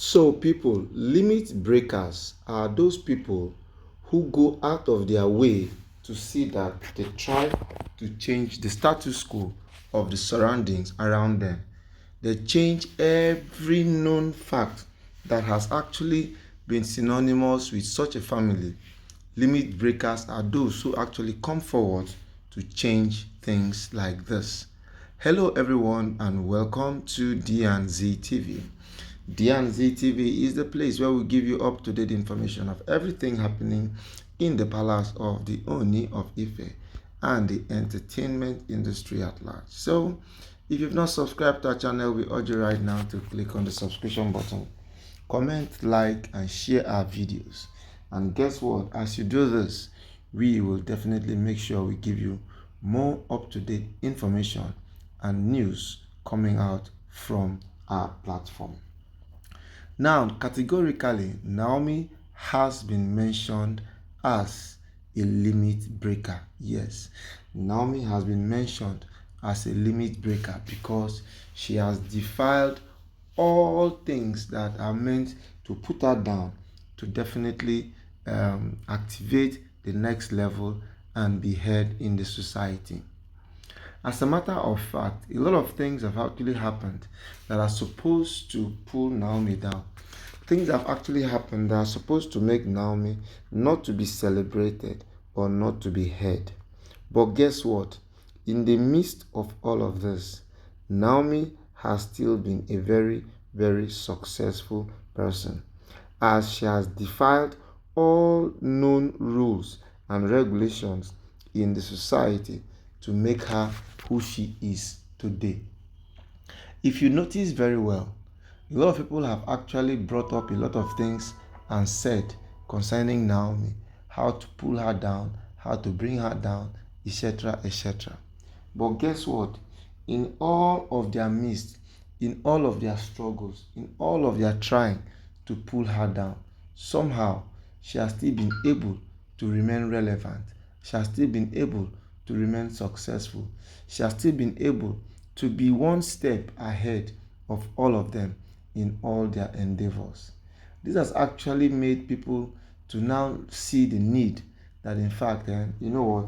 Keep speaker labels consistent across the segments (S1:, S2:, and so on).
S1: So, people, limit breakers are those people who go out of their way to see that they try to change the status quo of the surroundings around them. They change every known fact that has actually been synonymous with such a family. Limit breakers are those who actually come forward to change things like this. Hello, everyone, and welcome to D&Z TV. D&Z TV is the place where we give you up-to-date information of everything happening in the palace of the Oni of Ife and the entertainment industry at large. So, if you've not subscribed to our channel, we urge you right now to click on the subscription button, comment, like, and share our videos. And guess what? As you do this, we will definitely make sure we give you more up-to-date information and news coming out from our platform. Now, categorically, Naomi has been mentioned as a limit breaker. Yes, Naomi has been mentioned as a limit breaker because she has defiled all things that are meant to put her down, to definitely activate the next level and be heard in the society. As a matter of fact, a lot of things have actually happened that are supposed to pull Naomi down. Things have actually happened that are supposed to make Naomi not to be celebrated or not to be heard. But guess what? In the midst of all of this, Naomi has still been a very, very successful person, as she has defied all known rules and regulations in the society to make her who she is today. If you notice very well, a lot of people have actually brought up a lot of things and said concerning Naomi, how to pull her down, how to bring her down, etc. etc. But guess what? In all of their midst, in all of their struggles, in all of their trying to pull her down, somehow she has still been able to remain relevant. She has still been able to remain successful. She has still been able to be one step ahead of all of them in all their endeavors. This has actually made people to now see the need that, in fact, you know what,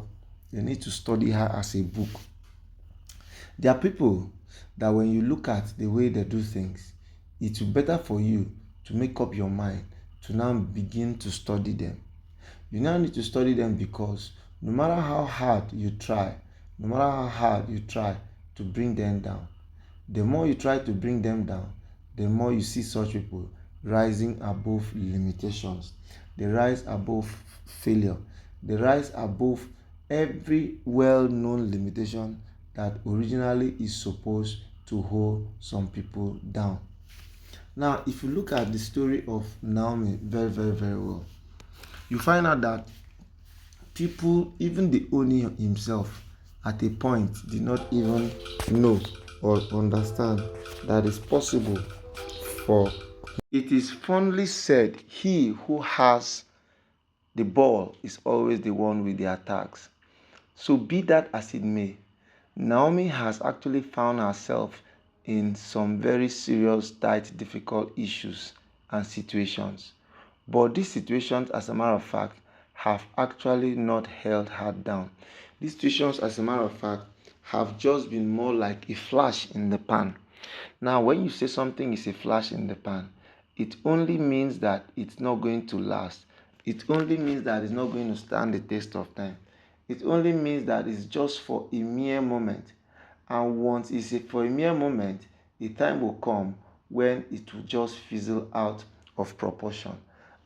S1: they need to study her as a book. There are people that when you look at the way they do things, it will be better for you to make up your mind to now begin to study them. You now need to study them because no matter how hard you try, no matter how hard you try to bring them down, the more you try to bring them down, the more you see such people rising above limitations. They rise above failure. They rise above every well-known limitation that originally is supposed to hold some people down. Now, if you look at the story of Naomi very, very, very well, you find out that people, even the Oni himself, at a point did not even know or understand that it's possible for. It is fondly said, he who has the ball is always the one with the attacks. So be that as it may, Naomi has actually found herself in some very serious, tight, difficult issues and situations. But these situations, as a matter of fact, have actually not held her down. These situations, as a matter of fact, have just been more like a flash in the pan. Now, when you say something is a flash in the pan, it only means that it's not going to last. It only means that it's not going to stand the test of time. It only means that it's just for a mere moment. And once it's for a mere moment, the time will come when it will just fizzle out of proportion.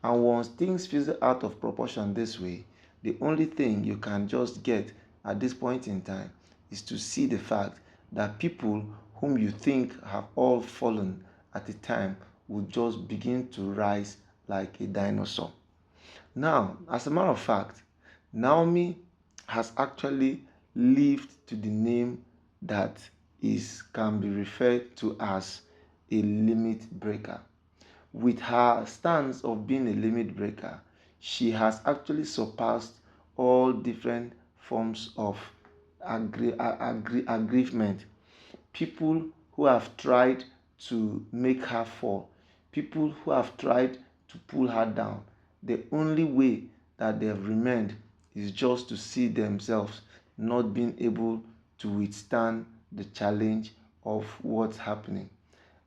S1: And once things fizzle out of proportion this way, the only thing you can just get at this point in time is to see the fact that people whom you think have all fallen at the time will just begin to rise like a dinosaur. Now, as a matter of fact, Naomi has actually lived to the name that can be referred to as a limit breaker. With her stance of being a limit breaker, she has actually surpassed all different forms of aggrievement. People who have tried to make her fall, people who have tried to pull her down, the only way that they have remained is just to see themselves not being able to withstand the challenge of what's happening.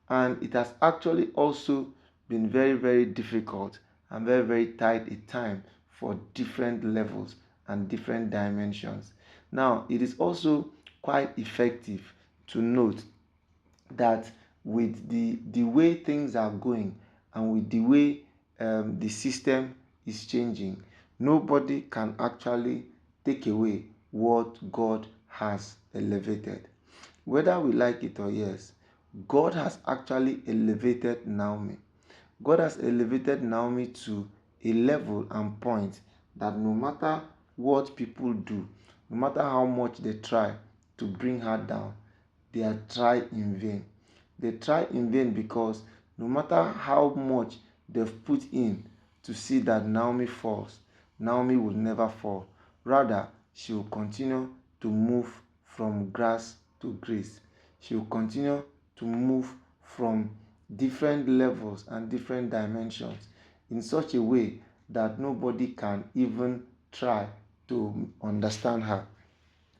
S1: And it has actually also been very, very difficult and very, very tight a time for different levels and different dimensions. Now, it is also quite effective to note that with the way things are going and with the way the system is changing, nobody can actually take away what God has elevated. Whether we like it or yes, God has actually elevated Naomi. God has elevated Naomi to a level and point that no matter what people do, no matter how much they try to bring her down, they are trying in vain. They try in vain because no matter how much they've put in to see that Naomi falls, Naomi will never fall. Rather, she will continue to move from grass to grace. She will continue to move from different levels and different dimensions in such a way that nobody can even try to understand her.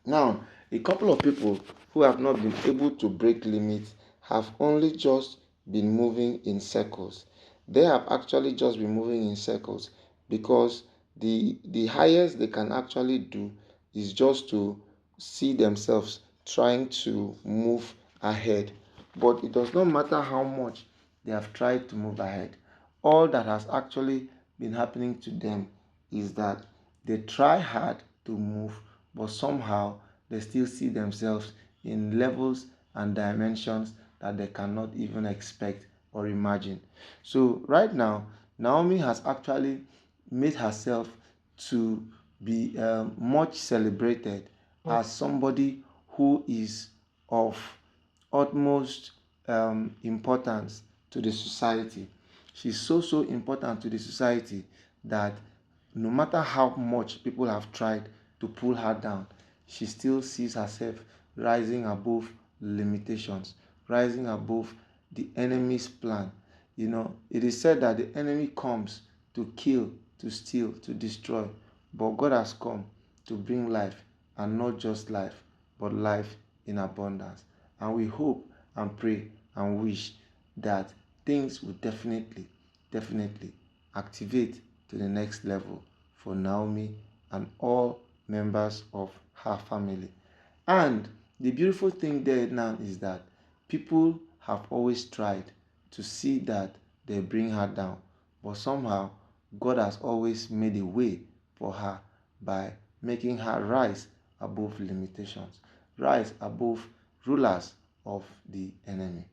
S1: Now, a couple of people who have not been able to break limits have only just been moving in circles. They have actually just been moving in circles because the highest they can actually do is just to see themselves trying to move ahead. But it does not matter how much they have tried to move ahead. All that has actually been happening to them is that they try hard to move, but somehow they still see themselves in levels and dimensions that they cannot even expect or imagine. So, right now, Naomi has actually made herself to be much celebrated as somebody who is of utmost importance to the society. She's so important to the society that no matter how much people have tried to pull her down, she still sees herself rising above limitations, rising above the enemy's plan. It is said that the enemy comes to kill, to steal, to destroy, but God has come to bring life, and not just life, but life in abundance. And we hope and pray and wish that things will definitely activate to the next level for Naomi and all members of her family. And the beautiful thing there now is that people have always tried to see that they bring her down, but somehow God has always made a way for her by making her rise above limitations, rise above rulers of the enemy.